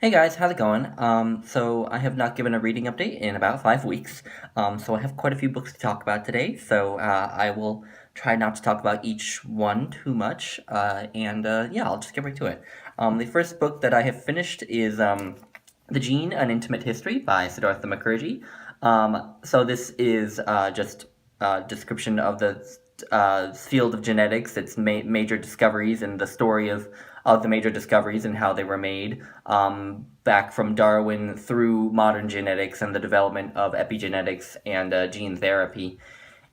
Hey guys, how's it going? So I have not given a reading update in about 5 weeks. So I have quite a few books to talk about today. So I will try not to talk about each one too much. And yeah, I'll just get right to it. The first book that I have finished is The Gene: An Intimate History by Siddhartha Mukherjee. So this is just a description of the field of genetics, its major discoveries, and the story of the major discoveries and how they were made, back from Darwin through modern genetics and the development of epigenetics and gene therapy.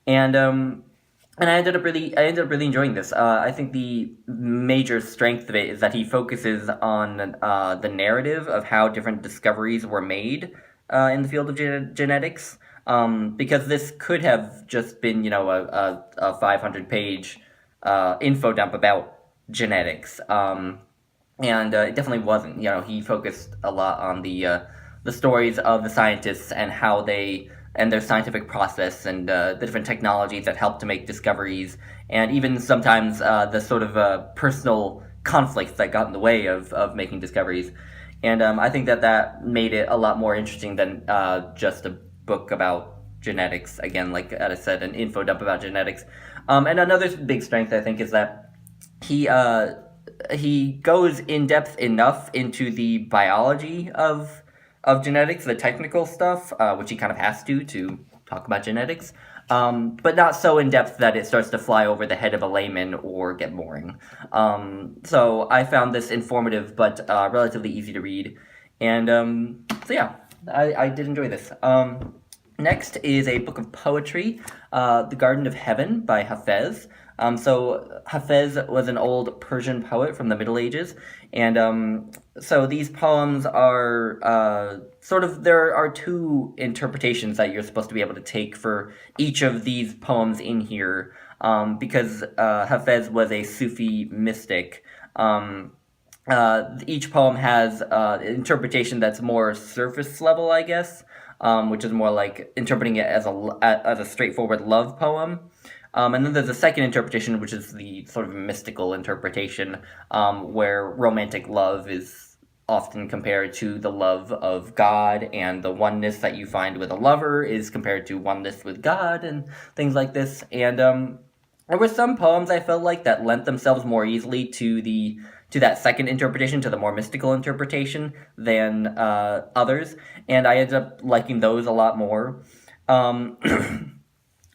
And I ended up really enjoying this. I think the major strength of it is that he focuses on the narrative of how different discoveries were made in the field of genetics. Because this could have just been, a 500-page info dump about genetics. And it definitely wasn't. He focused a lot on the stories of the scientists and how they and their scientific process and the different technologies that help to make discoveries, and even sometimes the sort of personal conflicts that got in the way of making discoveries. And I think that made it a lot more interesting than just a book about genetics. Again, like I said, an info dump about genetics. And another big strength, I think, is that he uh, he goes in depth enough into the biology of genetics, the technical stuff, which he kind of has to talk about genetics, but not so in depth that it starts to fly over the head of a layman or get boring. So I found this informative but relatively easy to read, and so yeah, I did enjoy this. Next is a book of poetry, The Garden of Heaven by Hafiz. So Hafiz was an old Persian poet from the Middle Ages, and so these poems are there are two interpretations that you're supposed to be able to take for each of these poems in here, because Hafiz was a Sufi mystic. Each poem has interpretation that's more surface level, I guess, which is more like interpreting it as a straightforward love poem. And then there's a second interpretation, which is the sort of mystical interpretation, where romantic love is often compared to the love of God, and the oneness that you find with a lover is compared to oneness with God, and things like this. And there were some poems I felt like that lent themselves more easily to that second interpretation, to the more mystical interpretation, than others, and I ended up liking those a lot more. Um,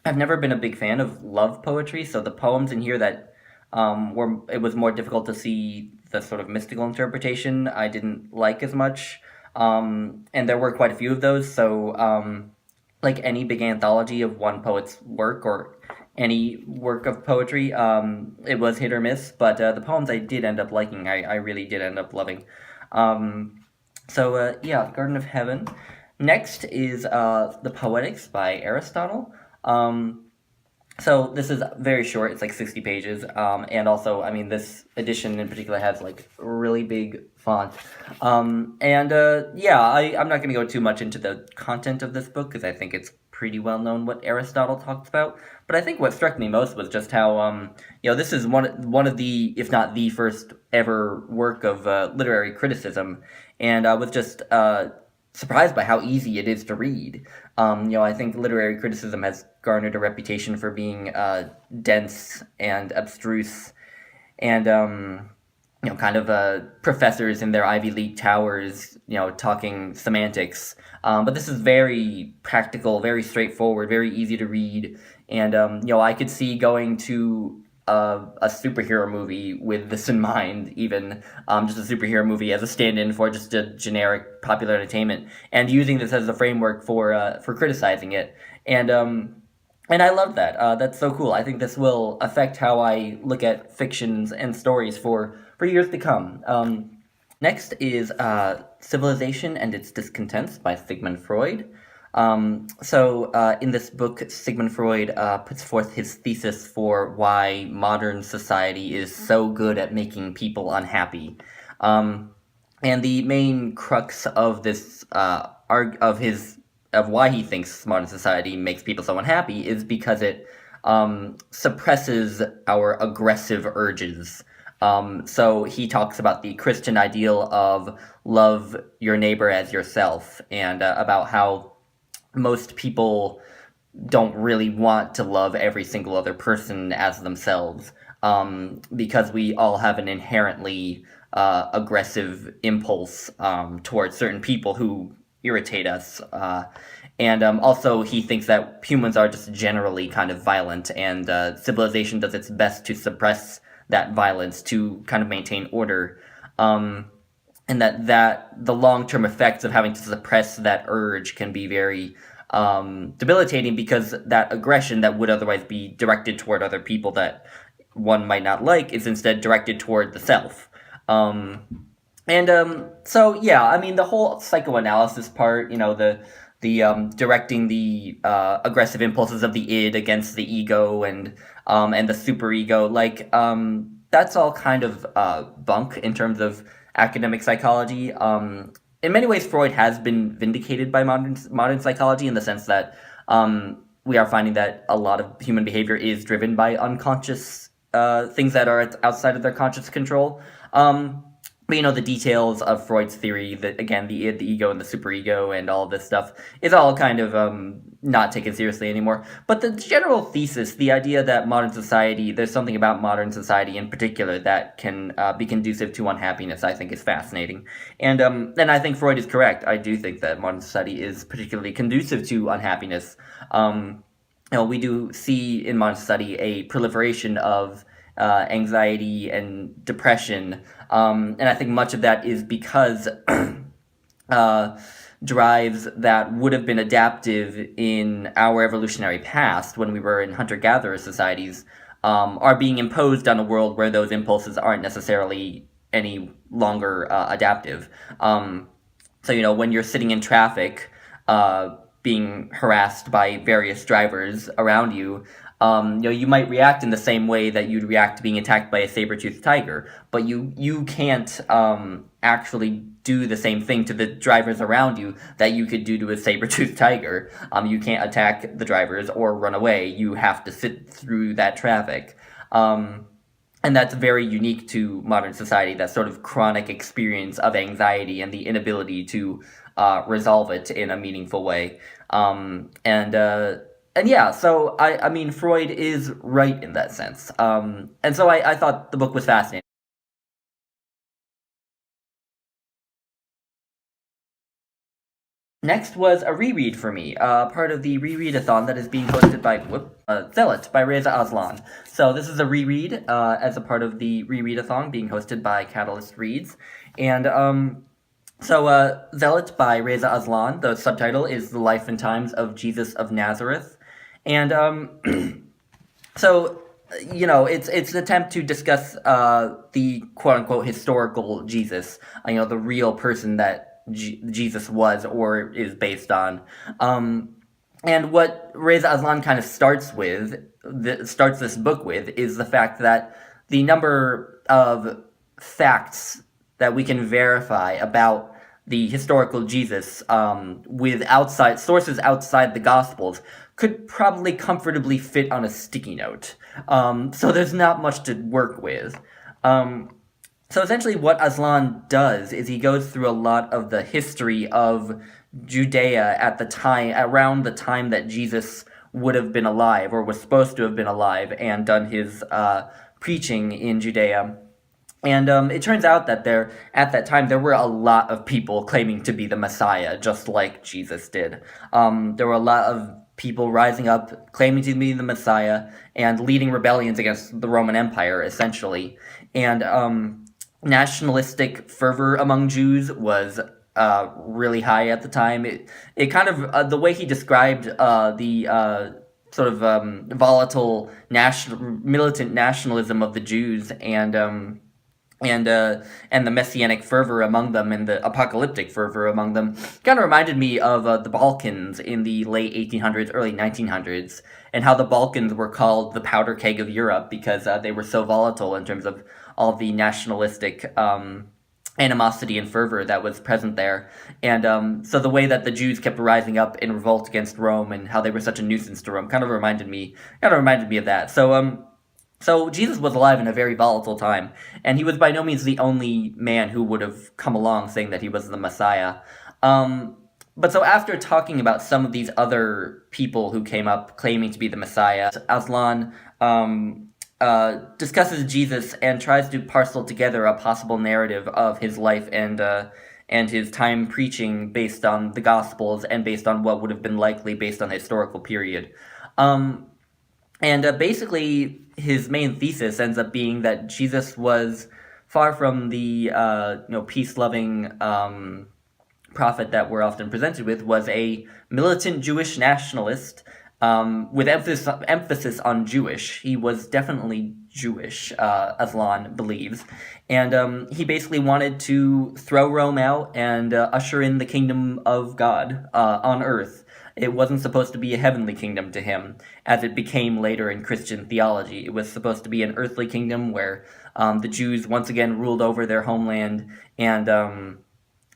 I've never been a big fan of love poetry, so the poems in here that it was more difficult to see the sort of mystical interpretation, I didn't like as much. And there were quite a few of those, so like any big anthology of one poet's work or any work of poetry, it was hit or miss, but the poems I did end up liking, I really did end up loving. Yeah, Garden of Heaven. Next is the Poetics by Aristotle. So this is very short, it's like 60 pages, and also, I mean, this edition in particular has like really big font. Yeah, I'm not going to go too much into the content of this book, because I think it's pretty well known what Aristotle talks about, but I think what struck me most was just how, this is one of the, if not the first ever work of literary criticism, and I was just surprised by how easy it is to read. I think literary criticism has garnered a reputation for being dense and abstruse, and kind of professors in their Ivy League towers, talking semantics. But this is very practical, very straightforward, very easy to read, and I could see going to a superhero movie with this in mind, even just a superhero movie as a stand-in for just a generic popular entertainment, and using this as a framework for criticizing it. And I love that. That's so cool. I think this will affect how I look at fictions and stories for years to come. Next is Civilization and Its Discontents by Sigmund Freud. In this book, Sigmund Freud puts forth his thesis for why modern society is so good at making people unhappy. And the main crux of this, of why he thinks modern society makes people so unhappy, is because it suppresses our aggressive urges. So he talks about the Christian ideal of love your neighbor as yourself, and about how most people don't really want to love every single other person as themselves, because we all have an inherently aggressive impulse towards certain people who irritate us. And also, he thinks that humans are just generally kind of violent, and civilization does its best to suppress that violence to kind of maintain order. And that the long-term effects of having to suppress that urge can be very debilitating, because that aggression that would otherwise be directed toward other people that one might not like is instead directed toward the self. So yeah, I mean, the whole psychoanalysis part, the directing the aggressive impulses of the id against the ego, and the superego, that's all kind of bunk in terms of academic psychology. In many ways, Freud has been vindicated by modern psychology, in the sense that we are finding that a lot of human behavior is driven by unconscious things that are outside of their conscious control. But the details of Freud's theory, that again, the id, the ego, and the superego, and all this stuff is all kind of not taken seriously anymore. But the general thesis, the idea that there's something about modern society in particular that can be conducive to unhappiness, I think is fascinating. And I think Freud is correct. I do think that modern society is particularly conducive to unhappiness. We do see in modern society a proliferation of anxiety and depression, and I think much of that is because drives that would have been adaptive in our evolutionary past, when we were in hunter-gatherer societies, are being imposed on a world where those impulses aren't necessarily any longer adaptive. So when you're sitting in traffic, being harassed by various drivers around you, you might react in the same way that you'd react to being attacked by a saber-toothed tiger, but you can't actually do the same thing to the drivers around you that you could do to a saber-toothed tiger. You can't attack the drivers or run away. You have to sit through that traffic. And that's very unique to modern society, that sort of chronic experience of anxiety and the inability to resolve it in a meaningful way. And yeah, so I mean, Freud is right in that sense. And so I thought the book was fascinating. Next was a reread for me, part of the rereadathon that is being hosted by Zealot by Reza Aslan. So this is a reread as a part of the rereadathon being hosted by Catalyst Reads. And Zealot by Reza Aslan, the subtitle is The Life and Times of Jesus of Nazareth. And it's an attempt to discuss the quote-unquote historical Jesus, the real person that Jesus was or is based on. And what Reza Aslan kind of starts this book with, is the fact that the number of facts that we can verify about the historical Jesus with sources outside the Gospels could probably comfortably fit on a sticky note. So there's not much to work with. So essentially what Aslan does is he goes through a lot of the history of Judea around the time that Jesus would have been alive, or was supposed to have been alive, and done his preaching in Judea. And it turns out that at that time, there were a lot of people claiming to be the Messiah, just like Jesus did. There were a lot of people rising up, claiming to be the Messiah, and leading rebellions against the Roman Empire, essentially. And nationalistic fervor among Jews was really high at the time. It kind of, the way he described the sort of volatile militant nationalism of the Jews, and the messianic fervor among them, and the apocalyptic fervor among them, kind of reminded me of the Balkans in the late 1800s, early 1900s, and how the Balkans were called the powder keg of Europe, because they were so volatile in terms of all the nationalistic animosity and fervor that was present there. And so the way that the Jews kept rising up in revolt against Rome, and how they were such a nuisance to Rome, kind of reminded me of that. So So Jesus was alive in a very volatile time, and he was by no means the only man who would have come along saying that he was the Messiah. Um, but so after talking about some of these other people who came up claiming to be the Messiah, Aslan discusses Jesus and tries to parcel together a possible narrative of his life and his time preaching based on the Gospels and based on what would have been likely based on the historical period. Um, and basically, his main thesis ends up being that Jesus was far from the peace-loving prophet that we're often presented with, was a militant Jewish nationalist with emphasis on Jewish. He was definitely Jewish, Aslan believes, and he basically wanted to throw Rome out and usher in the kingdom of God on earth. It wasn't supposed to be a heavenly kingdom to him, as it became later in Christian theology. It was supposed to be an earthly kingdom where the Jews once again ruled over their homeland, and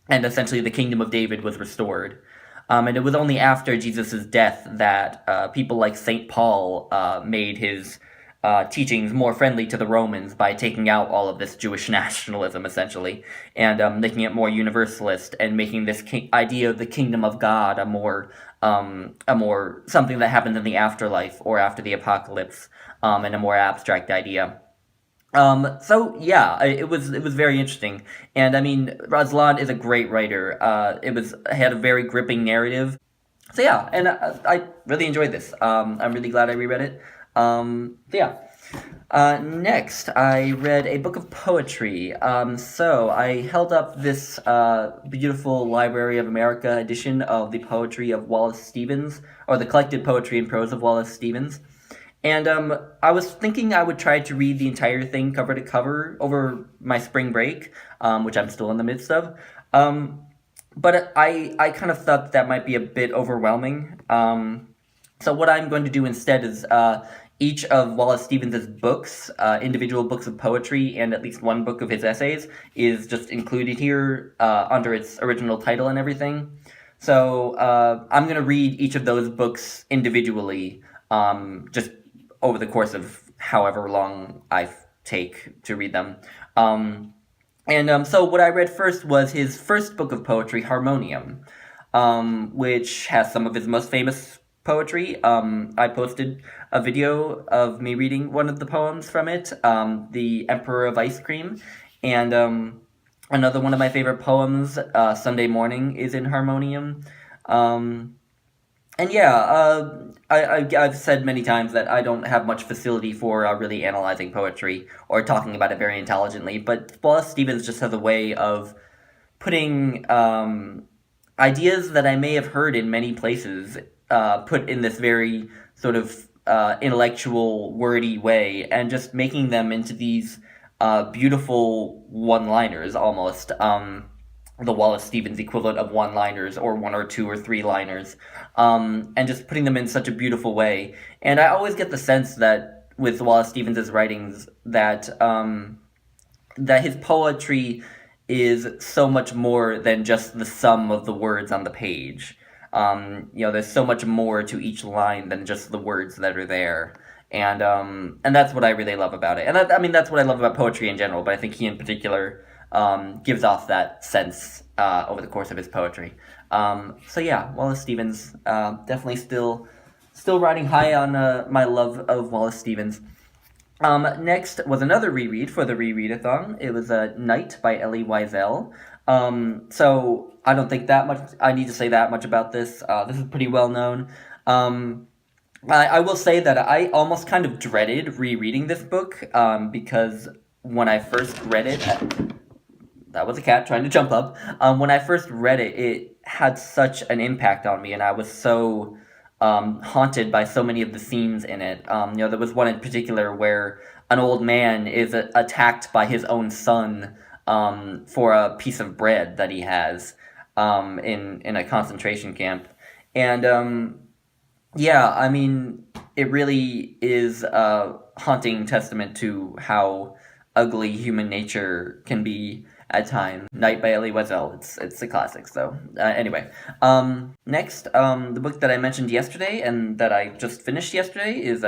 essentially the kingdom of David was restored. And it was only after Jesus' death that people like St. Paul made his teachings more friendly to the Romans by taking out all of this Jewish nationalism, essentially, and making it more universalist and making this idea of the kingdom of God a more something that happens in the afterlife or after the apocalypse, and a more abstract idea. So yeah, it was very interesting, and I mean, Aslan is a great writer. It had a very gripping narrative. So yeah, and I really enjoyed this. I'm really glad I reread it. So yeah. Next, I read a book of poetry. So I held up this beautiful Library of America edition of the poetry of Wallace Stevens, or the collected poetry and prose of Wallace Stevens. And I was thinking I would try to read the entire thing cover to cover over my spring break, which I'm still in the midst of. But I kind of thought that might be a bit overwhelming. So what I'm going to do instead is each of Wallace Stevens' books, individual books of poetry, and at least one book of his essays is just included here under its original title and everything. So I'm going to read each of those books individually, just over the course of however long I take to read them. So what I read first was his first book of poetry, Harmonium, which has some of his most famous poetry. I posted a video of me reading one of the poems from it, The Emperor of Ice Cream, and another one of my favorite poems, Sunday Morning, is in Harmonium. And yeah, I've said many times that I don't have much facility for really analyzing poetry or talking about it very intelligently, but Wallace Stevens just has a way of putting ideas that I may have heard in many places, put in this very sort of intellectual, wordy way, and just making them into these beautiful one-liners almost. The Wallace Stevens equivalent of one-liners, or one or two or three-liners, and just putting them in such a beautiful way. And I always get the sense that with Wallace Stevens' writings that that his poetry is so much more than just the sum of the words on the page. There's so much more to each line than just the words that are there. And that's what I really love about it. And that's what I love about poetry in general, but I think he in particular gives off that sense over the course of his poetry. So yeah, Wallace Stevens, definitely still riding high on my love of Wallace Stevens. Next was another reread for the rereadathon. It was Night by Elie Wiesel. So I don't think that much I need to say that much about this. This is pretty well known. I will say that I almost kind of dreaded rereading this book because when I first read it, that was a cat trying to jump up. When I first read it, it had such an impact on me, and I was so haunted by so many of the scenes in it. There was one in particular where an old man is attacked by his own son for a piece of bread that he has in a concentration camp. And yeah, I mean, it really is a haunting testament to how ugly human nature can be at times. Night by Elie Wiesel. It's a classic. So anyway, next, the book that I mentioned yesterday and that I just finished yesterday is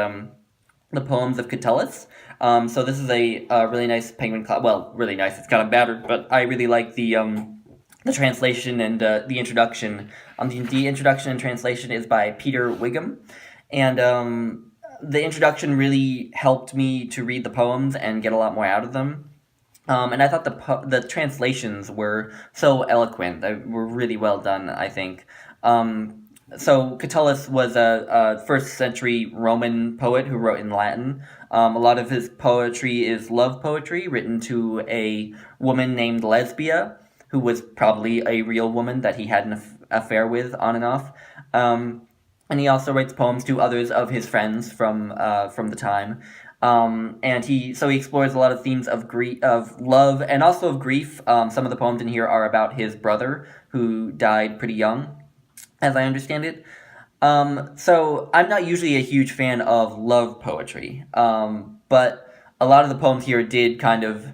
the Poems of Catullus. So this is a really nice Penguin well, really nice. It's kind of battered, but I really like the translation and the introduction. The introduction and translation is by Peter Wiggum, and the introduction really helped me to read the poems and get a lot more out of them. And I thought the translations were so eloquent. They were really well done, I think. So Catullus was a first century Roman poet who wrote in Latin. A lot of his poetry is love poetry written to a woman named Lesbia, who was probably a real woman that he had an affair with on and off. And he also writes poems to others of his friends from the time. And he explores a lot of themes of love, and also of grief. Some of the poems in here are about his brother who died pretty young, as I understand it. So I'm not usually a huge fan of love poetry, but a lot of the poems here did kind of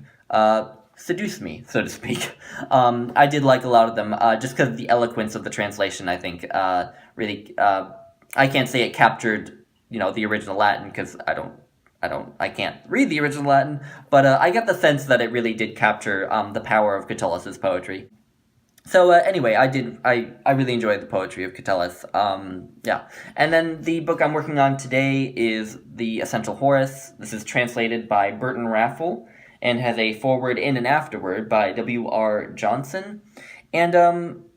seduce me, so to speak. I did like a lot of them, just because of the eloquence of the translation, I think, really, I can't say it captured, the original Latin, because I can't read the original Latin, but I get the sense that it really did capture the power of Catullus's poetry. So anyway, I really enjoyed the poetry of Catullus. Yeah, and then the book I'm working on today is The Essential Horace. This is translated by Burton Raffle and has a foreword and an afterword by W.R. Johnson. And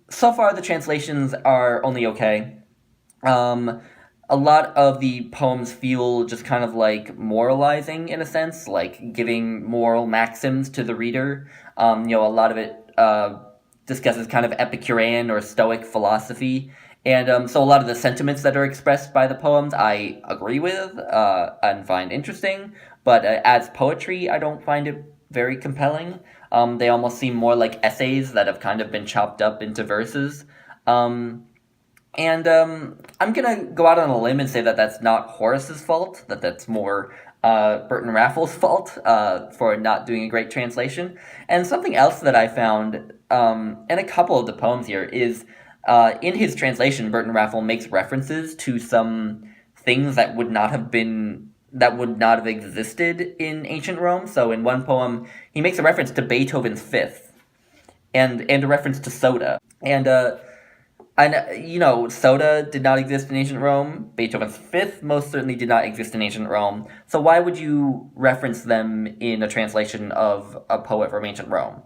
so far the translations are only okay. A lot of the poems feel just kind of like moralizing in a sense, like giving moral maxims to the reader. A lot of it discusses kind of Epicurean or Stoic philosophy. And so a lot of the sentiments that are expressed by the poems I agree with and find interesting, but as poetry, I don't find it very compelling. They almost seem more like essays that have kind of been chopped up into verses. And I'm going to go out on a limb and say that that's not Horace's fault, that's more Burton Raffles' fault for not doing a great translation. And something else that I found in a couple of the poems here is in his translation, Burton Raffles makes references to some things that would not have existed in ancient Rome. So in one poem, he makes a reference to Beethoven's Fifth and a reference to soda. And soda did not exist in ancient Rome. Beethoven's Fifth most certainly did not exist in ancient Rome. So why would you reference them in a translation of a poet from ancient Rome?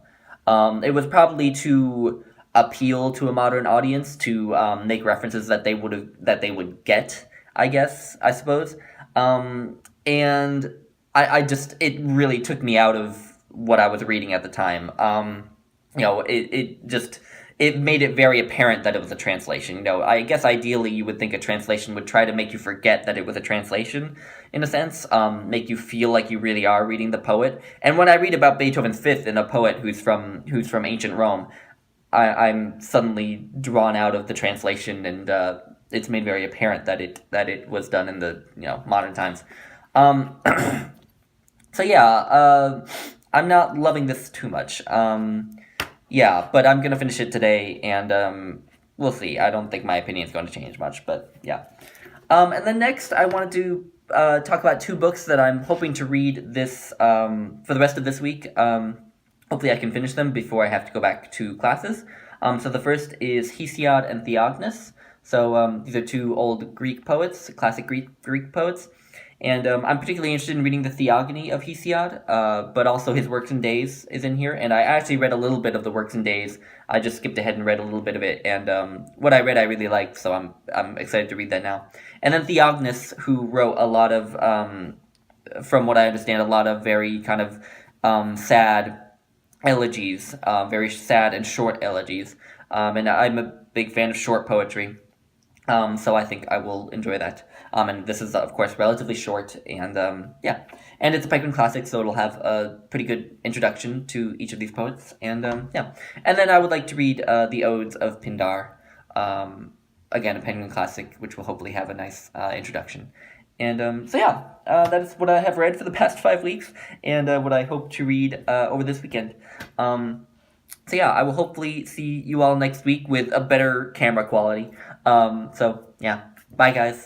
It was probably to appeal to a modern audience, to make references that they would get, I suppose. And it really took me out of what I was reading at the time. It made it very apparent that it was a translation. I guess ideally you would think a translation would try to make you forget that it was a translation, in a sense, make you feel like you really are reading the poet. And when I read about Beethoven's Fifth and a poet who's from ancient Rome, I'm suddenly drawn out of the translation, and it's made very apparent that it was done in the modern times. So yeah, I'm not loving this too much. Yeah, but I'm going to finish it today, and we'll see. I don't think my opinion is going to change much, but yeah. And then next, I wanted to talk about two books that I'm hoping to read for the rest of this week. Hopefully I can finish them before I have to go back to classes. So the first is Hesiod and Theognis. So these are two old Greek poets, classic Greek poets. And I'm particularly interested in reading the Theogony of Hesiod, but also his Works and Days is in here. And I actually read a little bit of the Works and Days. I just skipped ahead and read a little bit of it. And what I read I really liked, so I'm excited to read that now. And then Theognis, who wrote a lot of, from what I understand, a lot of very kind of sad elegies, very sad and short elegies. And I'm a big fan of short poetry. So I think I will enjoy that. And this is, of course, relatively short, and yeah. And it's a Penguin Classic, so it'll have a pretty good introduction to each of these poets, and yeah. And then I would like to read the Odes of Pindar, again, a Penguin Classic, which will hopefully have a nice introduction. And so yeah, that is what I have read for the past 5 weeks, and what I hope to read over this weekend. So yeah, I will hopefully see you all next week with a better camera quality. So yeah, bye guys.